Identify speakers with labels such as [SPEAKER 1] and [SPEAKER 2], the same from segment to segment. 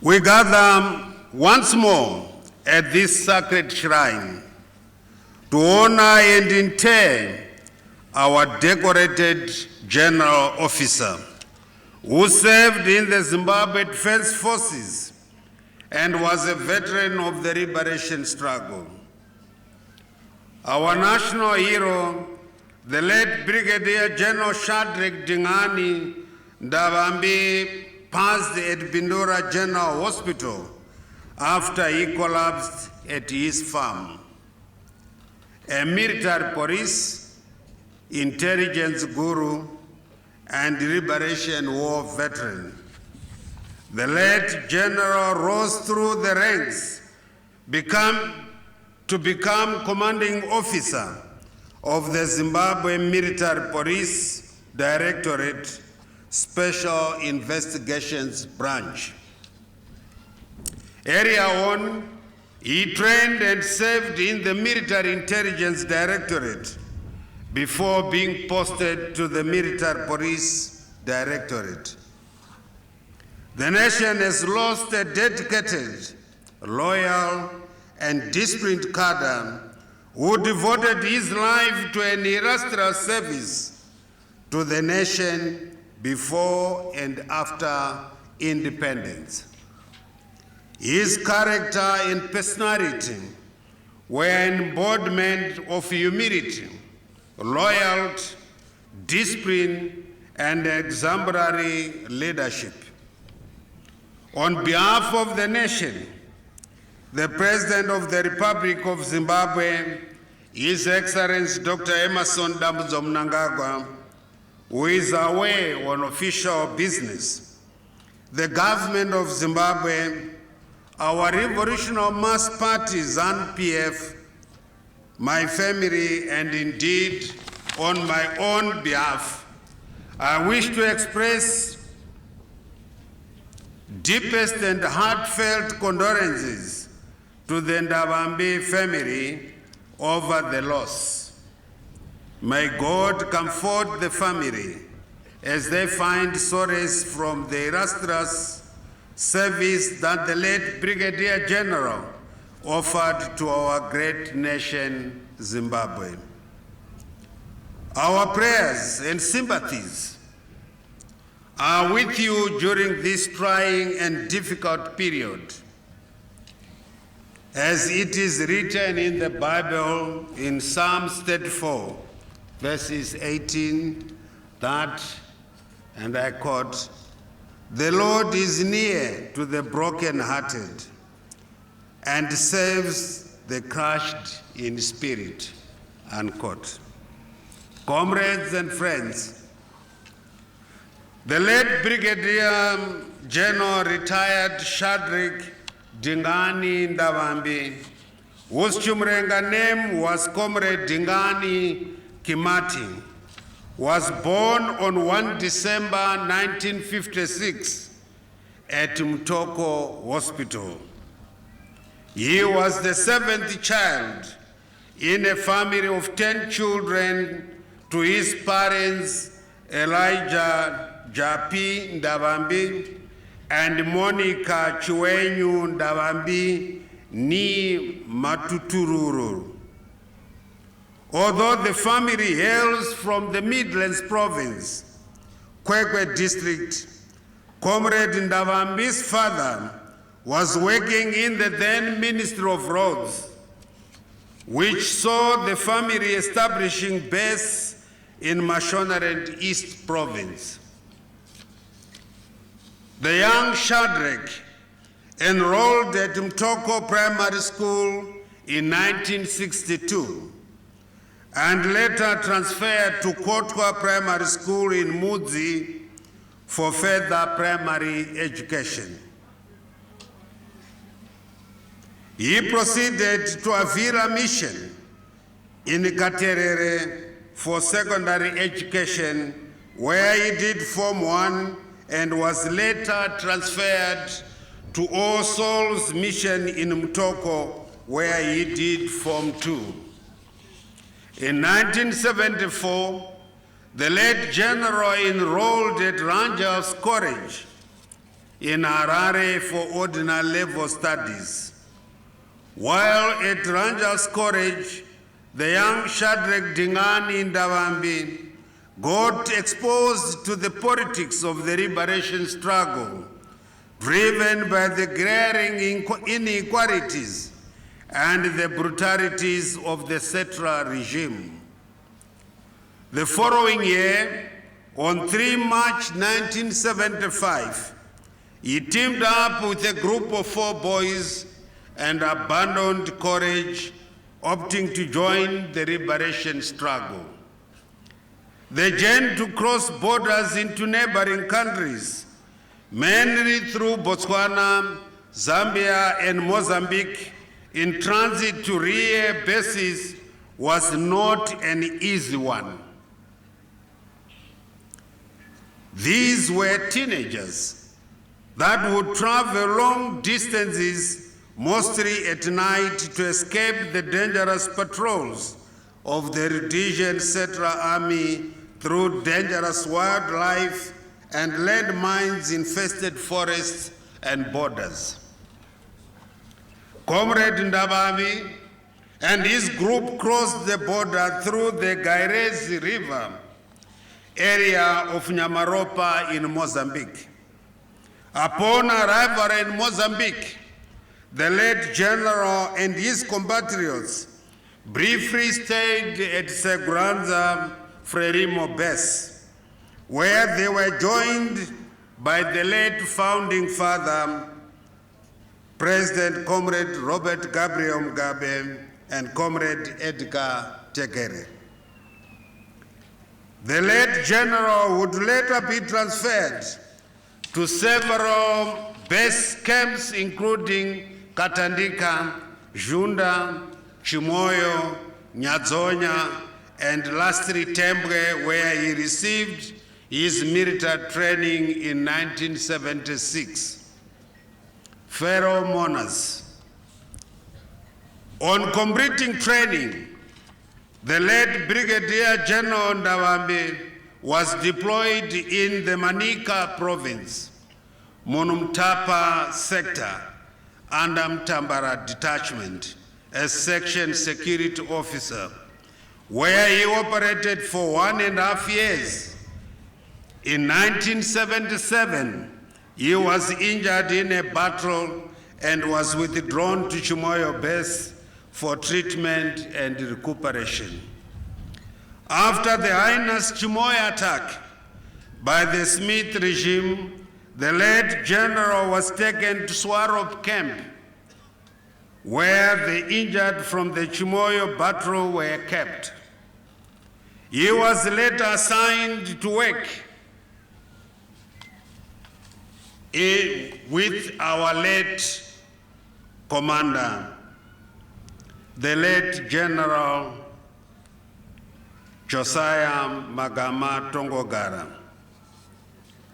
[SPEAKER 1] We gather once more at this sacred shrine to honor and inter our decorated general officer who served in the Zimbabwe Defense Forces and was a veteran of the liberation struggle. Our national hero, the late Brigadier General Shadrack Dingani Ndavambi, passed at Bindura General Hospital after he collapsed at his farm. A military police, intelligence guru, and liberation war veteran. The late general rose through the ranks to become commanding officer of the Zimbabwe Military Police Directorate Special Investigations Branch. Earlier on, he trained and served in the Military Intelligence Directorate before being posted to the Military Police Directorate. The nation has lost a dedicated, loyal, and disciplined cadre who devoted his life to an illustrious service to the nation before and after independence. His character and personality were an embodiment of humility, loyalty, discipline, and exemplary leadership. On behalf of the nation, the President of the Republic of Zimbabwe, His Excellency Dr. Emmerson Dambudzo Mnangagwa, who is away on official business, the government of Zimbabwe, our Revolutionary Mass Party, ZANU-PF, my family, and indeed on my own behalf, I wish to express deepest and heartfelt condolences to the Ndavambi family over the loss. May God comfort the family as they find solace from the illustrious service that the late Brigadier General offered to our great nation, Zimbabwe. Our prayers and sympathies are with you during this trying and difficult period. As it is written in the Bible in Psalms 34, verses 18, that, and I quote, "The Lord is near to the brokenhearted and saves the crushed in spirit," unquote. Comrades and friends, the late Brigadier General retired Shadrack Dingani Ndavambi, whose Chiwenga name was Comrade Dingani Kimati, was born on 1 December 1956 at Mtoko Hospital. He was the 7th child in a family of 10 children to his parents, Elijah Japi Ndavambi and Monica Chiwenga Ndavambi ni Matutururu. Although the family hails from the Midlands Province, Kwekwe District, Comrade Ndavambi's father was working in the then Ministry of Roads, which saw the family establishing base in Mashonaland East Province. The young Shadrack enrolled at Mtoko Primary School in 1962 and later transferred to Kotwa Primary School in Mudzi for further primary education. He proceeded to Avira Mission in Katerere for secondary education, where he did Form 1 and was later transferred to All Souls Mission in Mtoko, where he did Form 2. In 1974, the late general enrolled at Rangers College in Harare for ordinary level studies. While at Rangers College, the young Shadrach Dingani Ndavambi got exposed to the politics of the liberation struggle, driven by the glaring inequalities and the brutalities of the settler regime. The following year, on 3 March 1975, he teamed up with a group of 4 boys and abandoned college, opting to join the liberation struggle. They journeyed to cross borders into neighboring countries, mainly through Botswana, Zambia, and Mozambique. In transit to rear bases was not an easy one. These were teenagers that would travel long distances, mostly at night, to escape the dangerous patrols of the Rhodesian settler army through dangerous wildlife and landmines-infested forests and borders. Comrade Ndabami and his group crossed the border through the Gairezi River area of Nyamaropa in Mozambique. Upon arrival in Mozambique, the late general and his compatriots briefly stayed at Seguranza Frelimo base, where they were joined by the late founding father, President Comrade Robert Gabriel Mugabe and Comrade Edgar Tegere. The late general would later be transferred to several base camps, including Katandika, Junda, Chimoyo, Nyazonya, and lastly Tembwe, where he received his military training in 1976. Fellow mourners, on completing training, the late Brigadier General Ndawambi was deployed in the Manika province, Monumtapa sector, under Mtambara detachment as section security officer, where he operated for 1.5 years. In 1977, he was injured in a battle and was withdrawn to Chimoyo base for treatment and recuperation. After the heinous Chimoyo attack by the Smith regime, the late general was taken to Swarop camp, where the injured from the Chimoyo battle were kept. He was later assigned to work with our late commander, the late General Josiah Magama Tongogara,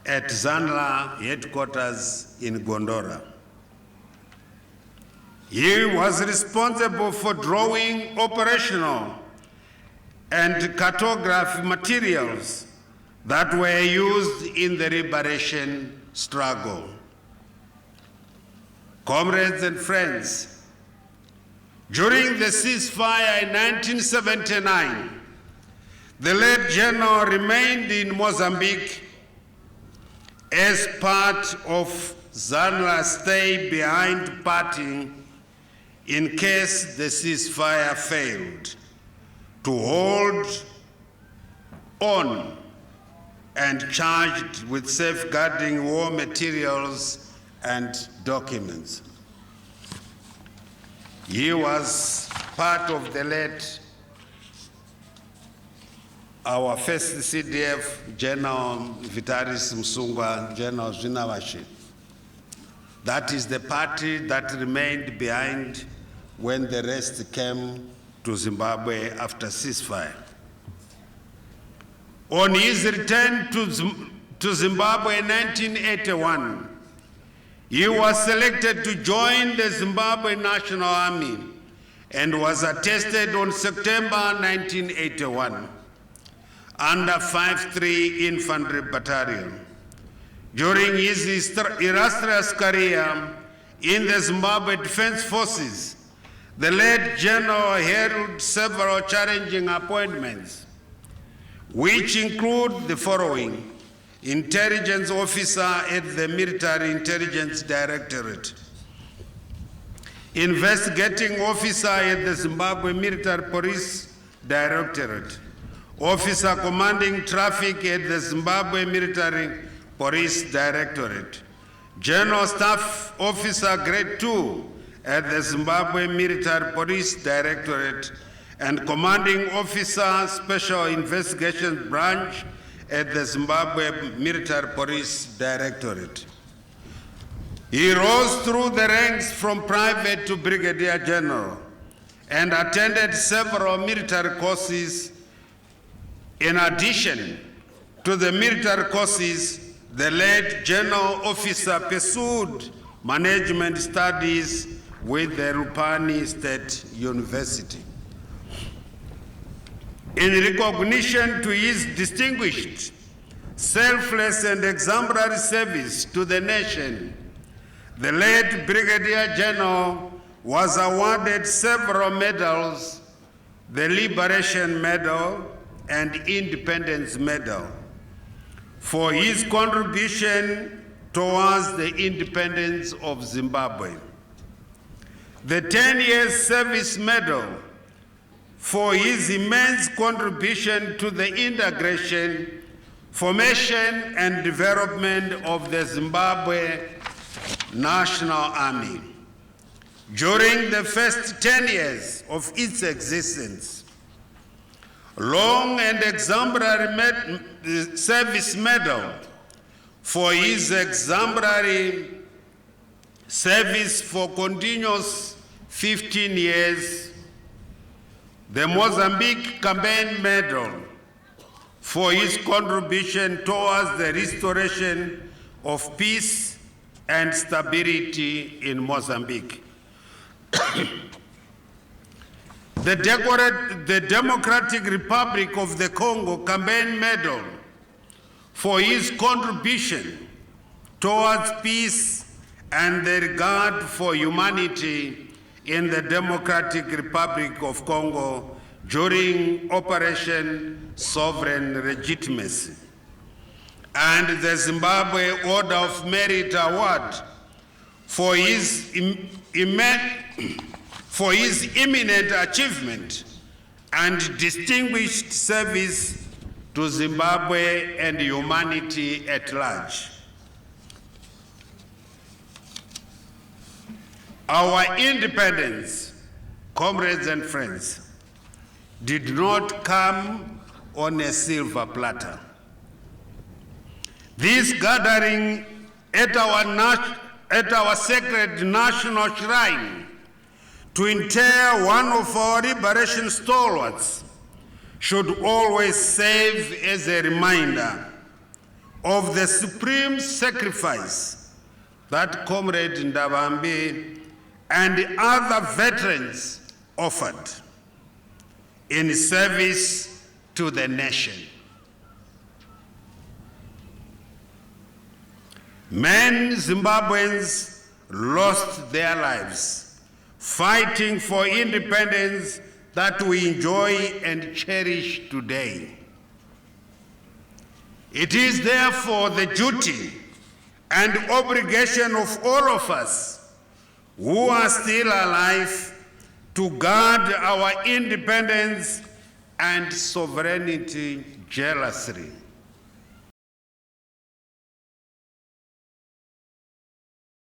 [SPEAKER 1] at Zanla headquarters in Gondora. He was responsible for drawing operational and cartography materials that were used in the liberation struggle. Comrades and friends, during the ceasefire in 1979, the late general remained in Mozambique as part of Zanla's stay-behind party in case the ceasefire failed, to hold on and charged with safeguarding war materials and documents. He was part of the late, our first CDF General Vitalis Msungwa, General Zinawashi. That is the party that remained behind when the rest came to Zimbabwe after ceasefire. On his return to Zimbabwe in 1981, he was selected to join the Zimbabwe National Army and was attested on September 1981 under 5th Infantry Battalion. During his illustrious career in the Zimbabwe Defense Forces, the late General held several challenging appointments, which include the following: Intelligence Officer at the Military Intelligence Directorate, Investigating Officer at the Zimbabwe Military Police Directorate, Officer Commanding Traffic at the Zimbabwe Military Police Directorate, General Staff Officer Grade 2 at the Zimbabwe Military Police Directorate, and Commanding Officer Special Investigations Branch at the Zimbabwe Military Police Directorate. He rose through the ranks from private to brigadier general and attended several military courses. In addition to the military courses, the late general officer pursued management studies with the Rupani State University. In recognition to his distinguished, selfless and exemplary service to the nation, the late Brigadier General was awarded several medals, the Liberation Medal and Independence Medal, for his contribution towards the independence of Zimbabwe. The 10-year Service Medal for his immense contribution to the integration, formation, and development of the Zimbabwe National Army. During the first 10 years of its existence, long and exemplary service medal for his exemplary service for continuous 15 years, the Mozambique Campaign Medal for his contribution towards the restoration of peace and stability in Mozambique. The Democratic Republic of the Congo Campaign Medal for his contribution towards peace and the regard for humanity in the Democratic Republic of Congo during Operation Sovereign Legitimacy, and the Zimbabwe Order of Merit Award for his eminent achievement and distinguished service to Zimbabwe and humanity at large. Our independence, comrades and friends, did not come on a silver platter. This gathering at our sacred national shrine to inter one of our liberation stalwarts should always serve as a reminder of the supreme sacrifice that Comrade Ndabambi and other veterans offered in service to the nation. Many Zimbabweans lost their lives fighting for independence that we enjoy and cherish today. It is therefore the duty and obligation of all of us who are still alive to guard our independence and sovereignty jealously.